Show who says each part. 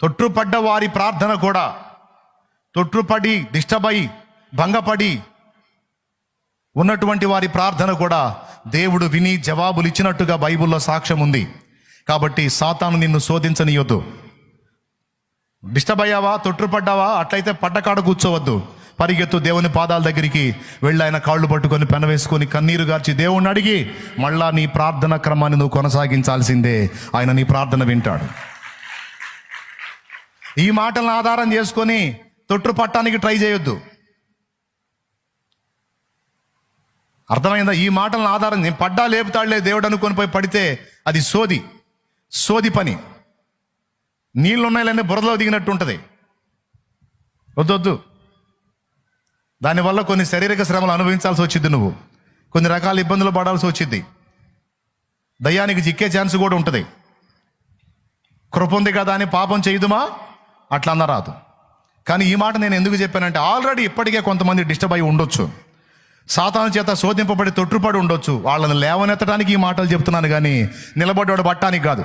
Speaker 1: తొట్టుపడ్డ వారి ప్రార్థన కూడా, తొట్టుపడి డిస్టర్బ్ అయి భంగపడి ఉన్నటువంటి వారి ప్రార్థన కూడా దేవుడు విని జవాబులు ఇచ్చినట్టుగా బైబిల్లో సాక్ష్యం ఉంది. కాబట్టి సాతాను నిన్ను శోధించనీయొద్దు. డిస్టర్బ్ అయ్యావా, తొట్టుపడ్డావా, అట్లయితే పడ్డకాడ కూర్చోవద్దు. పరిగెత్తు దేవుని పాదాల దగ్గరికి వెళ్ళి ఆయన కాళ్ళు పట్టుకొని పెనవేసుకొని కన్నీరు గార్చి దేవుణ్ణి అడిగి మళ్ళా నీ ప్రార్థన క్రమాన్ని నువ్వు కొనసాగించాల్సిందే. ఆయన నీ ప్రార్థన వింటాడు. ఈ మాటలను ఆధారం చేసుకొని తొట్టు పట్టానికి ట్రై చేయొద్దు. అర్థమైందా? ఈ మాటలను ఆధారం, నేను పడ్డా లేపుతాడులే దేవుడు అనుకొని పోయి పడితే అది సోది పని. నీళ్ళున్నాయిలన్నీ బురదలో దిగినట్టు ఉంటుంది. వద్దొద్దు. దానివల్ల కొన్ని శారీరక శ్రమలు అనుభవించాల్సి వచ్చింది, నువ్వు కొన్ని రకాల ఇబ్బందులు పడాల్సి వచ్చింది, దయ్యానికి చిక్కే ఛాన్స్ కూడా ఉంటుంది. కృప ఉంది కదా అని పాపం చేయదుమా, అట్లా అన్నరాదు. కానీ ఈ మాట నేను ఎందుకు చెప్పానంటే, ఆల్రెడీ ఇప్పటికే కొంతమంది డిస్టర్బ్ అయి ఉండొచ్చు, సాతాను చేత శోధింపబడి తొట్టుపడి ఉండొచ్చు. వాళ్ళని లేవనెత్తడానికి ఈ మాటలు చెప్తున్నాను కానీ నిలబడ్డాడు పట్టానికి కాదు.